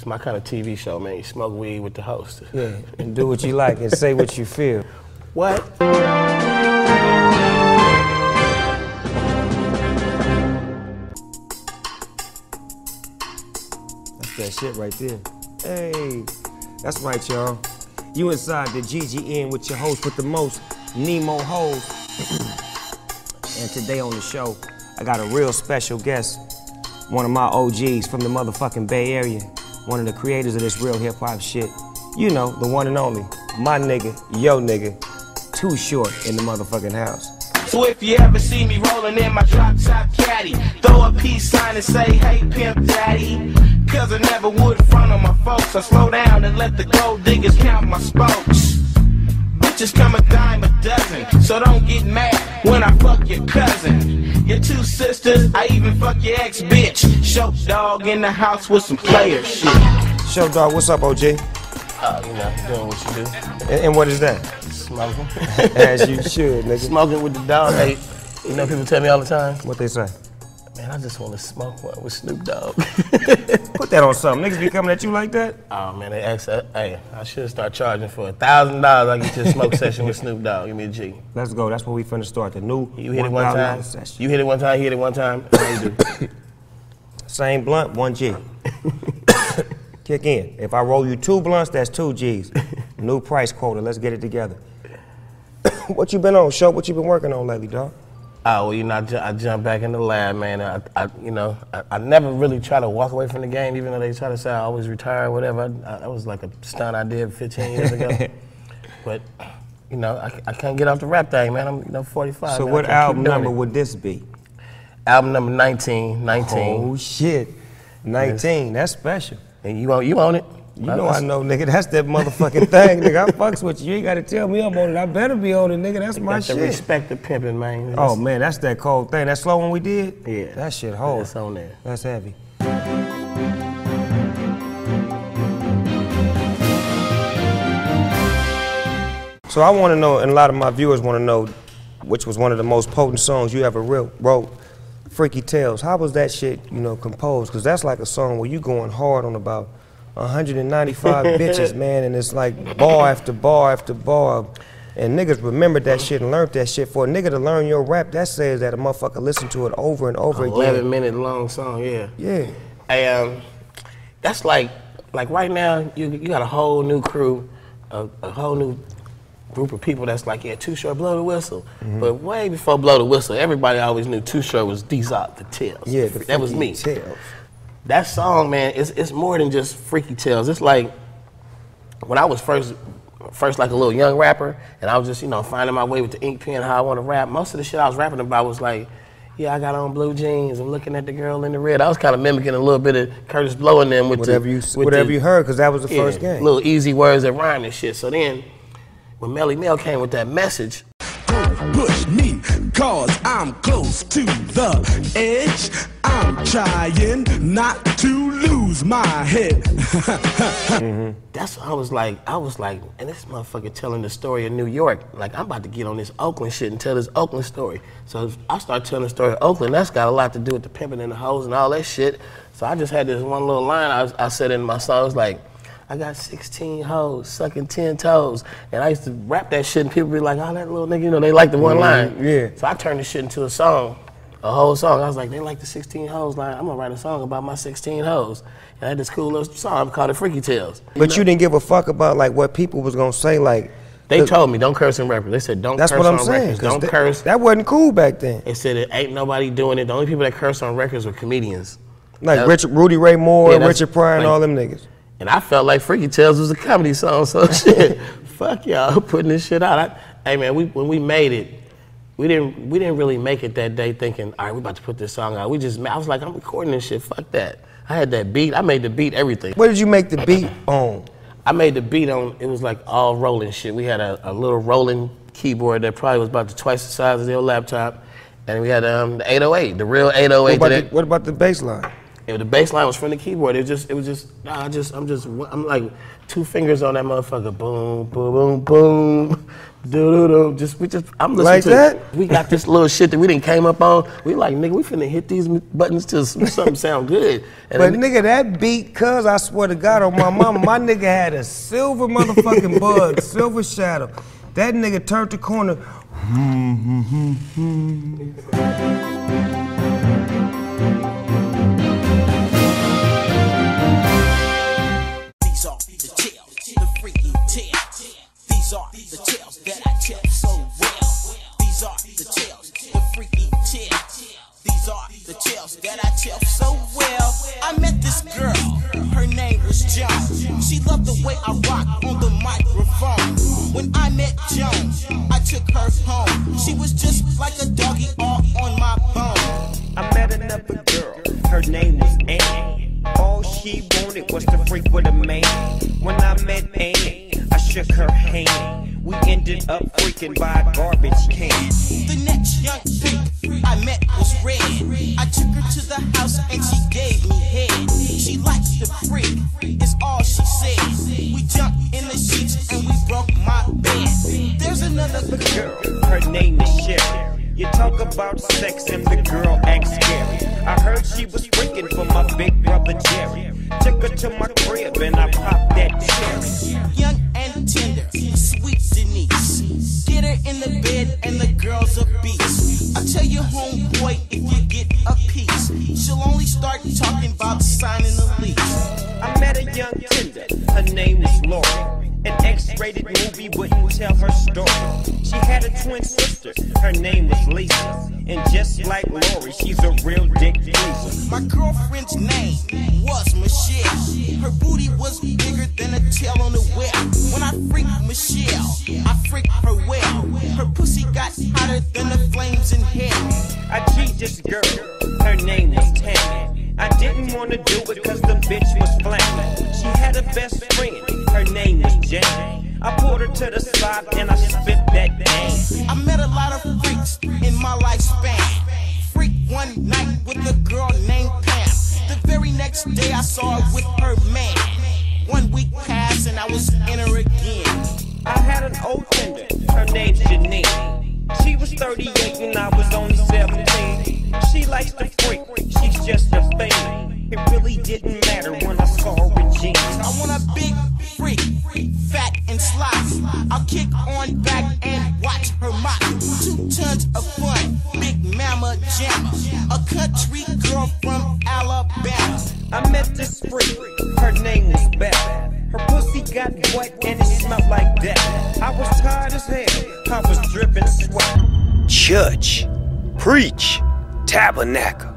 It's my kind of TV show, man. You smoke weed with the host. Yeah, and do what you like and say what you feel. What? That's that shit right there. Hey, that's right, y'all. You inside the GGN with your host with the most, Nemo Hoes. And today on the show, I got a real special guest. One of my OGs from the motherfucking Bay Area. One of the creators of this real hip hop shit. You know, the one and only. My nigga, yo nigga, Too Short in the motherfucking house. So if you ever see me rolling in my drop top caddy, throw a peace sign and say, hey pimp daddy. Cause I never would front on my folks. I slow down and let the gold diggers count my spokes. Bitches come a dime a dozen, so don't get mad when I fuck your cousin. Your two sisters, I even fuck your ex-bitch. Show dog in the house with some player shit. Show dog, what's up, OG? You know, doing what you do. And what is that? Smoking. As you should, nigga. Smoking with the dog. Hey, you know people tell me all the time? What they say? Man, I just want to smoke one with Snoop Dogg. Put that on something. Niggas be coming at you like that? Oh man, they asked, hey, I should start charging for $1,000. I get you a smoke session with Snoop Dogg. Give me a G. Let's go. That's where we finna start. The new You hit it one time. session. You hit it one time. He hit it one time. How you do? Same blunt, 1 G. Kick in. If I roll you 2 blunts, that's 2 G's. New price quota. Let's get it together. What you been on, Show? What you been working on lately, dog? Oh, well, you know, I jumped back in the lab, man. I never really try to walk away from the game, even though they try to say I always retire or whatever. That was like a stunt I did 15 years ago. But, you know, I can't get off the rap thing, man. I'm 45. So man. what album number would this be? Album number 19. Oh, shit. 19, that's special. And you own it. You know I know, nigga. That's that motherfucking thing, nigga. I fucks with you. You ain't got to tell me I'm on it. I better be on it, nigga. That's my shit. Respect the pimping, man. Oh, man, that's that cold thing. That slow one we did? Yeah. That shit hard. That's on there. That's heavy. So I want to know, and a lot of my viewers want to know, which was one of the most potent songs you ever wrote, Freaky Tales. How was that shit, you know, composed? Because that's like a song where you going hard on about 195 bitches, man, and it's like bar after bar after bar. And niggas remembered that shit and learned that shit. For a nigga to learn your rap, that says that a motherfucker listened to it over and over again. 11-minute long song, yeah. Yeah. Hey, that's like right now, you got a whole new crew, a whole new group of people that's like, yeah, Too Short, blow the whistle. But way before blow the whistle, everybody always knew Too Short was these out the tales. Yeah, that was me. Tales. That song, man, it's more than just freaky tales. It's like when I was first like a little young rapper, and I was just, you know, finding my way with the ink pen, how I want to rap. Most of the shit I was rapping about was like, yeah, I got on blue jeans, I'm looking at the girl in the red. I was kind of mimicking a little bit of Curtis Blow in them with whatever you heard, because that was the first game. Little easy words that rhyme and shit. So then, when Melly Mel came with that message, don't push me, cause I'm close to the edge. I'm trying not to lose my head. That's what I was like, and this motherfucker telling the story of New York. Like, I'm about to get on this Oakland shit and tell this Oakland story. So I start telling the story of Oakland. That's got a lot to do with the pimping and the hoes and all that shit. So I just had this one little line I said in my song. It was like, I got 16 hoes sucking 10 toes. And I used to rap that shit and people be like, oh, that little nigga, you know, they like the one line. Yeah. So I turned this shit into a song, a whole song. I was like, they like the 16 hoes line. I'm gonna write a song about my 16 hoes. And I had this cool little song called it Freaky Tales. But you didn't give a fuck about like what people was gonna say, like. They told me, don't curse in records. They said, don't curse on records. That's what I'm saying. Don't curse. That wasn't cool back then. They said it ain't nobody doing it. The only people that curse on records were comedians. Like Rudy Ray Moore, Richard Pryor, and all them niggas. And I felt like Freaky Tales was a comedy song, so shit, fuck y'all putting this shit out. Hey man, when we made it, we didn't really make it that day thinking, all right, we about to put this song out. I was like, I'm recording this shit, fuck that. I had that beat, I made the beat, everything. What did you make the beat on? I made the beat on, it was like all rolling shit. We had a little rolling keyboard that probably was about twice the size of your laptop. And we had the 808, the real 808. What about the bass line? Yeah, the bass line was from the keyboard. I'm like 2 fingers on that motherfucker. Boom, boom, boom, boom. I'm listening Like to that? We got this little shit that we didn't came up on. We like, nigga, we finna hit these buttons till something sound good. And But nigga, that beat, cuz I swear to God on my mama, my nigga had a silver motherfucking bug, silver shadow. That nigga turned the corner. These are the tales, the freaky tales. These are the tales that I tell so well. These are the tales, the freaky tales. These are the tales that I tell so well. I met this girl, her name was Joan. She loved the way I rock on the microphone. When I met Joan, I took her home. She was just like a doggy all on my bone. I met another girl, her name was Annie. All she wanted was to freak with a man. When I met Annie, I shook her hand. We ended up freaking by a garbage can. The next young freak I met was Red. I took her to the house and she gave me head. She likes to freak, is all she said. We jumped in the sheets and we broke my bed. There's another girl, Her name is Sherry. You talk about sex and the girl acts scary. I heard she was freaking for my big brother Jerry. Took her to my crib and I popped that cherry. young and tender, sweet Denise. Get her in the bed and the girl's a beast. I tell you, homeboy, if you get a piece, she'll only start talking about signing the lease. I met a young tender, her name was Lori. An X-rated movie wouldn't tell her story. She had a twin sister, her name was Lisa. And just like Lori, she's a real dick pleaser. My girlfriend's name was Michelle. Her booty was bigger than a tail on the wheel. When I freaked Michelle, I freaked her well. Her pussy got hotter than the flames in hell. I G'd this girl, her name was Tammy. I didn't wanna do it cause the bitch was flammy. She had a best friend, her name was Jane. I pulled her to the side and I spit that game. I met a lot of freaks in my lifespan. Freak one night with a girl named Pam. The very next day I saw her with her man. 1 week passed and I was in her again. I had an old tender, her name's Janine. She was 38 and I was only 17. She likes to freak, she's just a thing. It really didn't matter when I saw her in jeans. I want a big freak, fat and sloppy. I'll kick on back and watch her mock. 2 tons of fun, big mama jammer. A country girl from Alabama. I met this freak, her name was Beth. Her pussy got wet and it smelled like death. I was tired as hell, I was dripping sweat. Church, preach, tabernacle.